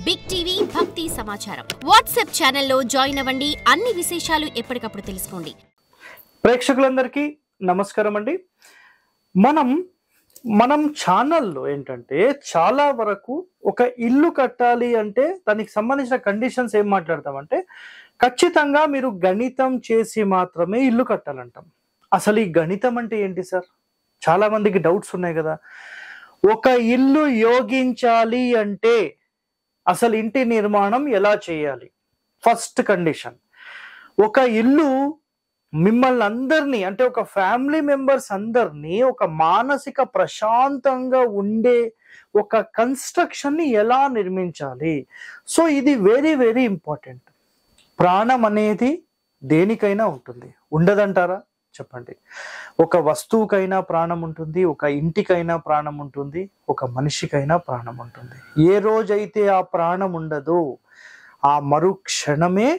Big TV భక్తి సమాచారం WhatsApp ఛానల్లో జాయిన్ అవ్వండి. అన్ని విశేషాలు ఎప్పటికప్పుడు తెలుసుకోండి. ప్రేక్షకులందరికీ నమస్కారం అండి. మనం ఛానల్లో ఏంటంటే చాలా వరకు ఒక ఇల్లు కట్టాలి అంటే దానికి సంబంధించిన కండిషన్స్ ఏం మాట్లాడతామంటే ఖచ్చితంగా మీరు గణితం చేసి మాత్రమే ఇల్లు కట్టాలంటాం. అసలు ఈ గణితం అంటే ఏంటి సార్? చాలా మందికి డౌట్స్ ఉన్నాయి కదా. ఒక ఇల్లు యోగించాలి అంటే అసలు ఇంటి నిర్మాణం ఎలా చేయాలి? ఫస్ట్ కండిషన్, ఒక ఇల్లు మిమ్మల్ని అందరినీ అంటే ఒక ఫ్యామిలీ మెంబర్స్ అందరినీ ఒక మానసిక ప్రశాంతంగా ఉండే ఒక కన్స్ట్రక్షన్ని ఎలా నిర్మించాలి? సో ఇది వెరీ వెరీ ఇంపార్టెంట్. ప్రాణం అనేది దేనికైనా ఉంటుంది, ఉండదంటారా? చెప్పండి. ఒక వస్తువుకైనా ప్రాణం ఉంటుంది, ఒక ఇంటికైనా ప్రాణం ఉంటుంది, ఒక మనిషికైనా ప్రాణం ఉంటుంది. ఏ రోజైతే ఆ ప్రాణం ఉండదో ఆ మరుక్షణమే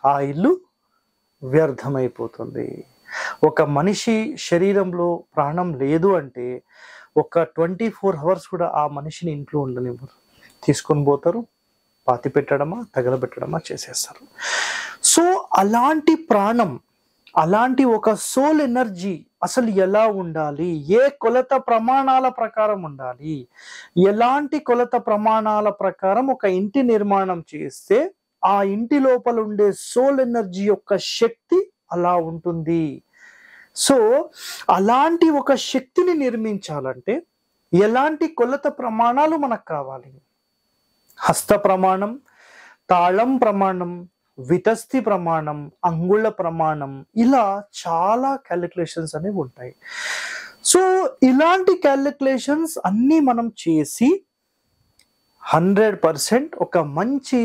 ఆ ఇల్లు వ్యర్థమైపోతుంది. ఒక మనిషి శరీరంలో ప్రాణం లేదు అంటే ఒక 24 hours కూడా ఆ మనిషిని ఇంట్లో ఉండనివ్వరు. తీసుకొని పోతారు, పాతి పెట్టడమా తగలబెట్టడమా చేసేస్తారు. సో అలాంటి ప్రాణం, అలాంటి ఒక సోల్ ఎనర్జీ అసలు ఎలా ఉండాలి? ఏ కొలత ప్రమాణాల ప్రకారం ఉండాలి? ఎలాంటి కొలత ప్రమాణాల ప్రకారం ఒక ఇంటి నిర్మాణం చేస్తే ఆ ఇంటి లోపల ఉండే సోల్ ఎనర్జీ యొక్క శక్తి అలా ఉంటుంది. సో అలాంటి ఒక శక్తిని నిర్మించాలంటే ఎలాంటి కొలత ప్రమాణాలు మనకు కావాలి? హస్త ప్రమాణం, తాళం ప్రమాణం, వితస్తి ప్రమాణం, అంగుళ ప్రమాణం, ఇలా చాలా క్యాలిక్యులేషన్స్ అనేవి ఉంటాయి. సో ఇలాంటి క్యాలిక్యులేషన్స్ అన్నీ మనం చేసి 100% ఒక మంచి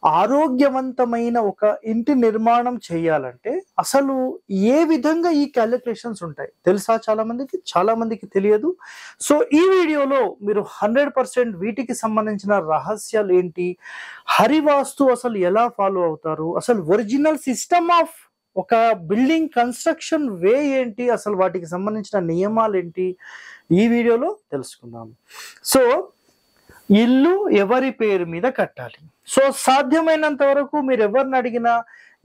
ఆరోగ్యవంతమైన ఒక ఇంటి నిర్మాణం చేయాలంటే అసలు ఏ విధంగా ఈ క్యాలిక్యులేషన్స్ ఉంటాయి తెలుసా? చాలా మందికి తెలియదు. సో ఈ వీడియోలో మీరు 100% వీటికి సంబంధించిన రహస్యాలు ఏంటి, హరివాస్తు అసలు ఎలా ఫాలో అవుతారు, అసలు ఒరిజినల్ సిస్టమ్ ఆఫ్ ఒక బిల్డింగ్ కన్స్ట్రక్షన్ వే ఏంటి, అసలు వాటికి సంబంధించిన నియమాలు ఏంటి, ఈ వీడియోలో తెలుసుకుందాం. సో ఇల్లు ఎవరి పేరు మీద కట్టాలి? సో సాధ్యమైనంత వరకు మీరు ఎవరిని అడిగినా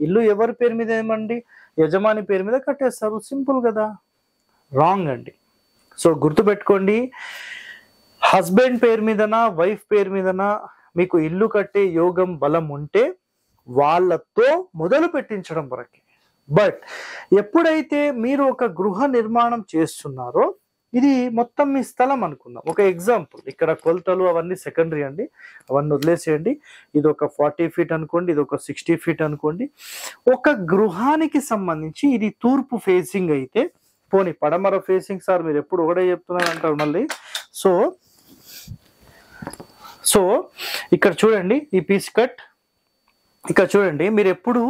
ఇల్లు ఎవరి పేరు మీద ఏమండి, యజమాని పేరు మీద కట్టేస్తారు. సింపుల్ కదా. రాంగ్ అండి. సో గుర్తుపెట్టుకోండి, హస్బెండ్ పేరు మీదనా వైఫ్ పేరు మీదనా మీకు ఇల్లు కట్టే యోగం బలం ఉంటే వాళ్ళతో మొదలు పెట్టించడం వరకే. బట్ ఎప్పుడైతే మీరు ఒక గృహ నిర్మాణం చేస్తున్నారో, ఇది మొత్తం మీ స్థలం అనుకుందాం. ఒక ఎగ్జాంపుల్, ఇక్కడ కొలతలు అవన్నీ సెకండరీ అండి, అవన్నీ వదిలేసేయండి. ఇది ఒక 40 feet అనుకోండి, ఇది ఒక 60 feet అనుకోండి. ఒక గృహానికి సంబంధించి ఇది తూర్పు ఫేసింగ్ అయితే, పోనీ పడమర ఫేసింగ్ సార్ మీరు ఎప్పుడు ఒకటే చెప్తున్నారు అంటారు మళ్ళీ. సో ఇక్కడ చూడండి, ఈ పీస్ కట్ ఇక్కడ చూడండి, మీరు ఎప్పుడు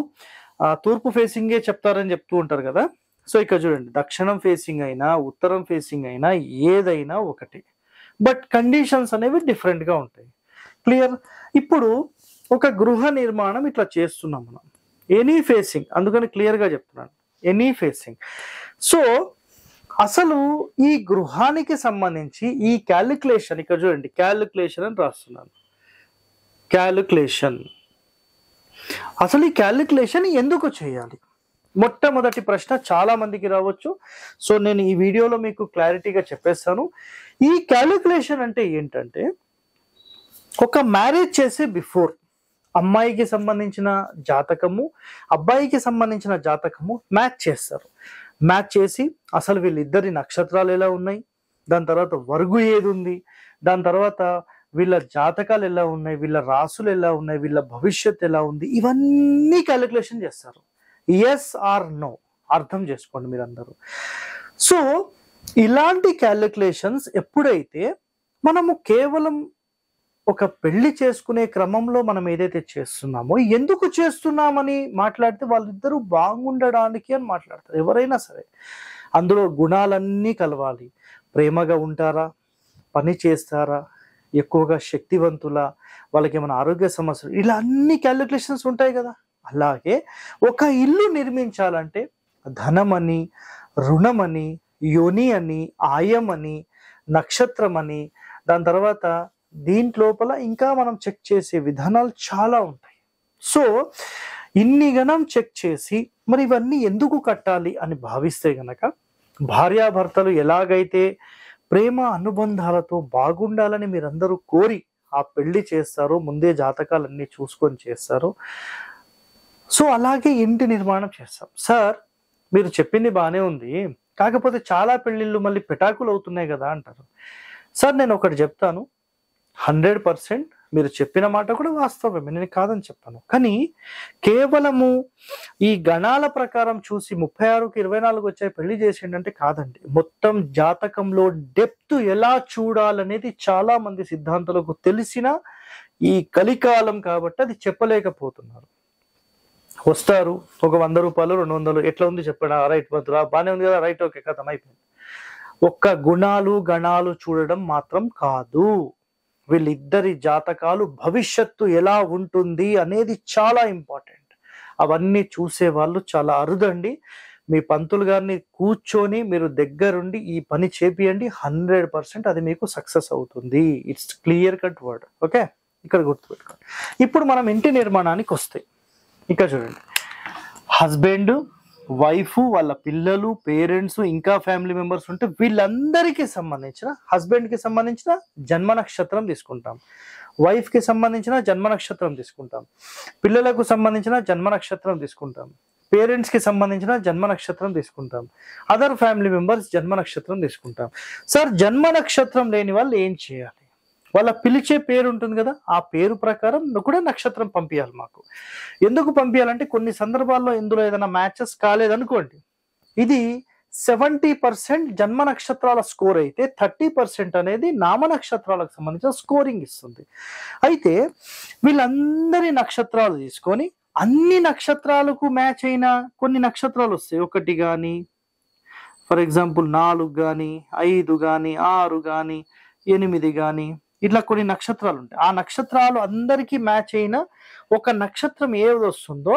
తూర్పు ఫేసింగే చెప్తారని చెప్తూ ఉంటారు కదా. సో ఇక్కడ చూడండి, దక్షిణం ఫేసింగ్ అయినా ఉత్తరం ఫేసింగ్ అయినా ఏదైనా ఒకటి, బట్ కండిషన్స్ అనేవి డిఫరెంట్గా ఉంటాయి. క్లియర్? ఇప్పుడు ఒక గృహ నిర్మాణం ఇట్లా చేస్తున్నాం మనం, ఎనీ ఫేసింగ్, అందుకని క్లియర్గా చెప్తున్నాను, ఎనీ ఫేసింగ్. సో అసలు ఈ గృహానికి సంబంధించి ఈ క్యాలిక్యులేషన్, ఇక్కడ చూడండి క్యాలిక్యులేషన్ అని రాస్తున్నాను, క్యాలిక్యులేషన్. అసలు ఈ క్యాలిక్యులేషన్ ఎందుకు చేయాలి? మొట్టమొదటి ప్రశ్న చాలా మందికి రావచ్చు. సో నేను ఈ వీడియోలో మీకు క్లారిటీగా చెప్పేస్తాను. ఈ క్యాలిక్యులేషన్ అంటే ఏంటంటే, ఒక మ్యారేజ్ చేసే బిఫోర్ అమ్మాయికి సంబంధించిన జాతకము, అబ్బాయికి సంబంధించిన జాతకము మ్యాచ్ చేస్తారు. మ్యాచ్ చేసి అసలు వీళ్ళిద్దరి నక్షత్రాలు ఎలా ఉన్నాయి, దాని తర్వాత వర్గు ఏది ఉంది, దాని తర్వాత వీళ్ళ జాతకాలు ఎలా ఉన్నాయి, వీళ్ళ రాసులు ఎలా ఉన్నాయి, వీళ్ళ భవిష్యత్తు ఎలా ఉంది, ఇవన్నీ క్యాలిక్యులేషన్ చేస్తారు. ఎస్ ఆర్ నో అర్థం చేసుకోండి మీరందరూ. సో ఇలాంటి క్యాలిక్యులేషన్స్ ఎప్పుడైతే మనము కేవలం ఒక పెళ్లి చేసుకునే క్రమంలో మనం ఏదైతే చేస్తున్నామో, ఎందుకు చేస్తున్నామని మాట్లాడితే వాళ్ళిద్దరూ బాగుండడానికి అని మాట్లాడతారు. ఎవరైనా సరే అందులో గుణాలన్నీ కలవాలి. ప్రేమగా ఉంటారా, పని చేస్తారా, ఎక్కువగా శక్తివంతులా, వాళ్ళకి ఏమైనా ఆరోగ్య సమస్యలు, ఇలా అన్ని క్యాలిక్యులేషన్స్ ఉంటాయి కదా. అలాగే ఒక ఇల్లు నిర్మించాలంటే ధనమని, రుణమని, యోని అని, ఆయమని, నక్షత్రం అని, దాని తర్వాత దీంట్లోపల ఇంకా మనం చెక్ చేసే విధానాలు చాలా ఉంటాయి. సో ఇన్ని గణం చెక్ చేసి మరి ఇవన్నీ ఎందుకు కట్టాలి అని భావిస్తే గనక, భార్యాభర్తలు ఎలాగైతే ప్రేమ అనుబంధాలతో బాగుండాలని మీరందరూ కోరి ఆ పెళ్లి చేస్తారో, ముందే జాతకాలన్నీ చూసుకొని చేస్తారో, సో అలాగే ఇంటి నిర్మాణం చేస్తాం. సార్ మీరు చెప్పింది బాగానే ఉంది, కాకపోతే చాలా పెళ్లిళ్ళు మళ్ళీ పెటాకులు అవుతున్నాయి కదా అంటారు. సార్ నేను ఒకటి చెప్తాను, 100% మీరు చెప్పిన మాట కూడా వాస్తవమే, నేను కాదని చెప్పాను. కానీ కేవలము ఈ గణాల ప్రకారం చూసి 36కి 24 వచ్చాయి పెళ్లి చేసిండంటే కాదండి. మొత్తం జాతకంలో డెప్త్ ఎలా చూడాలనేది చాలా మంది సిద్ధాంతులకు తెలిసిన ఈ కలికాలం కాబట్టి అది చెప్పలేకపోతున్నారు. వస్తారు ఒక 100 రూపాయలు 200, ఎట్లా ఉంది చెప్పడా, రైట్ వద్దురా, బాగానే ఉంది కదా, రైట్ ఓకే, కథం అయిపోయింది. ఒక్క గుణాలు గణాలు చూడడం మాత్రం కాదు, వీళ్ళిద్దరి జాతకాలు భవిష్యత్తు ఎలా ఉంటుంది అనేది చాలా ఇంపార్టెంట్. అవన్నీ చూసే వాళ్ళు చాలా అరుదండి. మీ పంతులు గారిని కూర్చొని మీరు దగ్గరుండి ఈ పని చేపియండి, 100% అది మీకు సక్సెస్ అవుతుంది. It's clear cut word. Okay, ఇక్కడ గుర్తుపెట్టుకోండి. ఇప్పుడు మనం ఇంటి నిర్మాణానికి వస్తే ఇక్కడ చూడండి, హస్బెండ్, వైఫ్, వాళ్ళ పిల్లలు, పేరెంట్స్, ఇంకా ఫ్యామిలీ మెంబర్స్ ఉంటే వీళ్ళందరికీ సంబంధించిన, హస్బెండ్ కి సంబంధించిన జన్మ నక్షత్రం తీసుకుంటాం, వైఫ్ కి సంబంధించిన జన్మ నక్షత్రం తీసుకుంటాం, పిల్లలకు సంబంధించిన జన్మ నక్షత్రం తీసుకుంటాం, పేరెంట్స్ కి సంబంధించిన జన్మ నక్షత్రం తీసుకుంటాం, అదర్ ఫ్యామిలీ మెంబర్స్ జన్మ నక్షత్రం తీసుకుంటాం. సార్ జన్మ నక్షత్రం లేని వాళ్ళు ఏం చేయాలి? వాళ్ళ పిలిచే పేరు ఉంటుంది కదా, ఆ పేరు ప్రకారం కూడా నక్షత్రం పంపించాలి మాకు. ఎందుకు పంపించాలంటే కొన్ని సందర్భాల్లో ఇందులో ఏదైనా మ్యాచెస్ కాలేదనుకోండి, ఇది 70% జన్మ నక్షత్రాల స్కోర్ అయితే 30% అనేది నామ నక్షత్రాలకు సంబంధించిన స్కోరింగ్ ఇస్తుంది. అయితే వీళ్ళందరి నక్షత్రాలు తీసుకొని అన్ని నక్షత్రాలకు మ్యాచ్ అయిన కొన్ని నక్షత్రాలు వస్తాయి, 1 కానీ, ఫర్ ఎగ్జాంపుల్ 4 కానీ, 5 కానీ, 6 కానీ, 8 కానీ, ఇట్లా కొన్ని నక్షత్రాలు ఉంటాయి. ఆ నక్షత్రాలు అందరికీ మ్యాచ్ అయిన ఒక నక్షత్రం ఏది వస్తుందో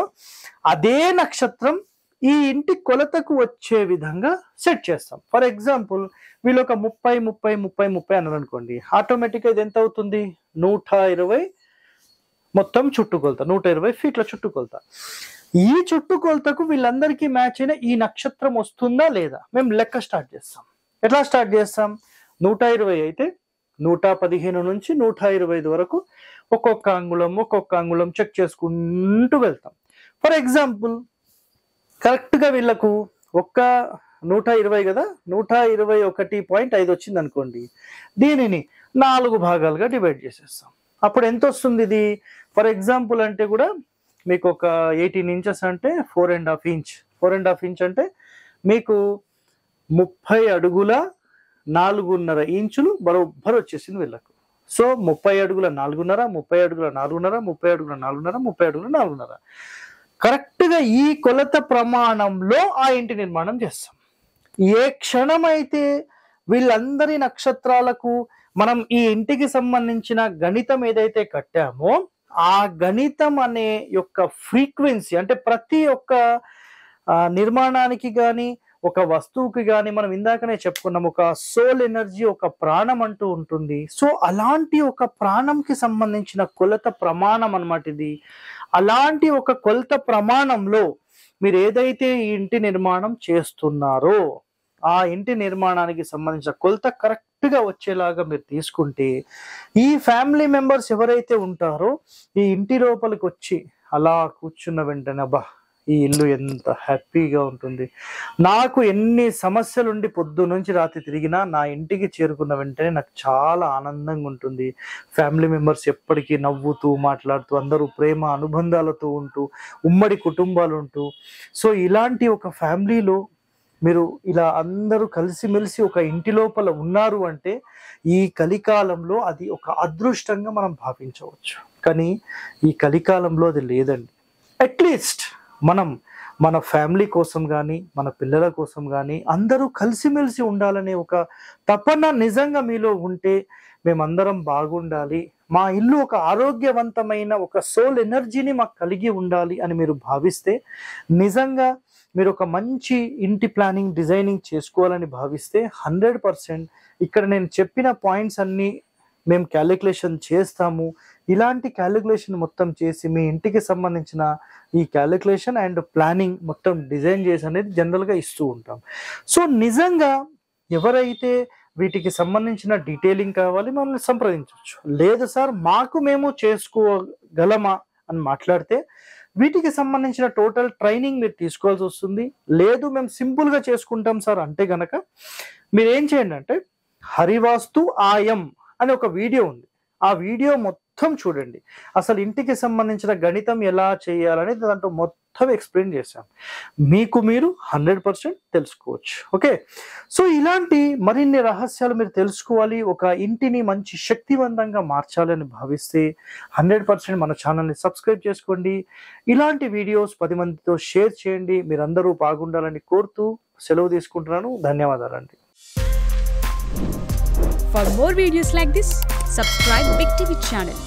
అదే నక్షత్రం ఈ ఇంటి కొలతకు వచ్చే విధంగా సెట్ చేస్తాం. ఫర్ ఎగ్జాంపుల్ వీళ్ళు ఒక 30 అన్నారు అనుకోండి, ఆటోమేటిక్గా ఇది ఎంత అవుతుంది? 120 మొత్తం చుట్టుకొలత, 120 ఫీట్ల చుట్టుకొలత. ఈ చుట్టుకొలతకు వీళ్ళందరికీ మ్యాచ్ అయిన ఈ నక్షత్రం వస్తుందా లేదా మేము లెక్క స్టార్ట్ చేస్తాం. ఎట్లా స్టార్ట్ చేస్తాం? 120 అయితే 115 నుంచి 125 వరకు ఒక్కొక్క అంగుళం చెక్ చేసుకుంటూ వెళ్తాం. ఫర్ ఎగ్జాంపుల్ కరెక్ట్గా వీళ్ళకు 120 కదా, 121.5 వచ్చింది అనుకోండి, దీనిని 4 భాగాలుగా డివైడ్ చేసేస్తాం. అప్పుడు ఎంత వస్తుంది ఇది? ఫర్ ఎగ్జాంపుల్ అంటే కూడా మీకు ఒక 18 ఇంచెస్ అంటే 4.5 ఇంచ్, 4.5 ఇంచ్ అంటే మీకు 30 అడుగుల 4.5 ఇంచులు బరోబ్బర్ వచ్చేసింది వీళ్ళకు. సో 30 అడుగుల 4.5, 30 అడుగుల 4.5, 30 అడుగుల 4.5, 30 అడుగుల 4.5 కరెక్ట్గా ఈ కొలత ప్రమాణంలో ఆ ఇంటి నిర్మాణం చేస్తాం. ఏ క్షణం అయితే వీళ్ళందరి నక్షత్రాలకు మనం ఈ ఇంటికి సంబంధించిన గణితం ఏదైతే కట్టామో ఆ గణితం అనే యొక్క ఫ్రీక్వెన్సీ, అంటే ప్రతి ఒక్క నిర్మాణానికి కానీ ఒక వస్తువుకి కానీ మనం ఇందాకనే చెప్పుకున్నాం, ఒక సోల్ ఎనర్జీ, ఒక ప్రాణం అంటూ ఉంటుంది. సో అలాంటి ఒక ప్రాణంకి సంబంధించిన కొలత ప్రమాణం అన్నమాట ఇది. అలాంటి ఒక కొలత ప్రమాణంలో మీరు ఏదైతే ఈ ఇంటి నిర్మాణం చేస్తున్నారో ఆ ఇంటి నిర్మాణానికి సంబంధించిన కొలత కరెక్ట్గా వచ్చేలాగా మీరు తీసుకుంటే ఈ ఫ్యామిలీ మెంబర్స్ ఎవరైతే ఉంటారో ఈ ఇంటి లోపలికి వచ్చి అలా కూర్చున్న వెంటనే అబ్బా ఈ ఇల్లు ఎంత హ్యాపీగా ఉంటుంది, నాకు ఎన్ని సమస్యలు ఉండి పొద్దు నుంచి రాత్రి తిరిగినా నా ఇంటికి చేరుకున్న వెంటనే నాకు చాలా ఆనందంగా ఉంటుంది. ఫ్యామిలీ మెంబర్స్ ఎప్పటికీ నవ్వుతూ మాట్లాడుతూ అందరూ ప్రేమ అనుబంధాలతో ఉంటూ ఉమ్మడి కుటుంబాలు ఉంటూ, సో ఇలాంటి ఒక ఫ్యామిలీలో మీరు ఇలా అందరూ కలిసిమెలిసి ఒక ఇంటి లోపల ఉన్నారు అంటే ఈ కలికాలంలో అది ఒక అదృష్టంగా మనం భావించవచ్చు. కానీ ఈ కలికాలంలో అది లేదండి. అట్లీస్ట్ మనం మన ఫ్యామిలీ కోసం కానీ మన పిల్లల కోసం కానీ అందరూ కలిసిమెలిసి ఉండాలనే ఒక తపన నిజంగా మీలో ఉంటే, మేమందరం బాగుండాలి, మా ఇల్లు ఒక ఆరోగ్యవంతమైన ఒక సోల్ ఎనర్జీని మాకు కలిగి ఉండాలి అని మీరు భావిస్తే, నిజంగా మీరు ఒక మంచి ఇంటి ప్లానింగ్ డిజైనింగ్ చేసుకోవాలని భావిస్తే 100% ఇక్కడ నేను చెప్పిన పాయింట్స్ అన్నీ మేము క్యాలిక్యులేషన్ చేస్తాము. ఇలాంటి క్యాలిక్యులేషన్ మొత్తం చేసి మీ ఇంటికి సంబంధించిన ఈ క్యాలిక్యులేషన్ అండ్ ప్లానింగ్ మొత్తం డిజైన్ చేసి అనేది జనరల్గా ఇస్తూ ఉంటాం. సో నిజంగా ఎవరైతే వీటికి సంబంధించిన డీటెయిలింగ్ కావాలి మమ్మల్ని సంప్రదించవచ్చు. లేదు సార్ మేము చేసుకోగలమా అని మాట్లాడితే వీటికి సంబంధించిన టోటల్ ట్రైనింగ్ మీరు తీసుకోవాల్సి వస్తుంది. లేదు మేము సింపుల్గా చేసుకుంటాం సార్ అంటే గనక మీరు ఏం చేయండి అంటే హరివాస్తు ఆయం అనే ఒక వీడియో ఉంది. ఆ వీడియో మొత్తం చూడండి. అసలు ఇంటికి సంబంధించిన గణితం ఎలా చేయాలనేది దాంట్లో మొత్తం ఎక్స్ప్లెయిన్ చేశాం. మీకు మీరు 100% తెలుసుకోవచ్చు. ఓకే, సో ఇలాంటి మరిన్ని రహస్యాలు మీరు తెలుసుకోవాలి, ఒక ఇంటిని మంచి శక్తివంతంగా మార్చాలని భావిస్తే 100% మన ఛానల్ని సబ్స్క్రైబ్ చేసుకోండి. ఇలాంటి వీడియోస్ 10 మందితో షేర్ చేయండి. మీరందరూ బాగుండాలని కోరుతూ సెలవు తీసుకుంటున్నాను. ధన్యవాదాలండి. For more videos like this, subscribe Big TV channel.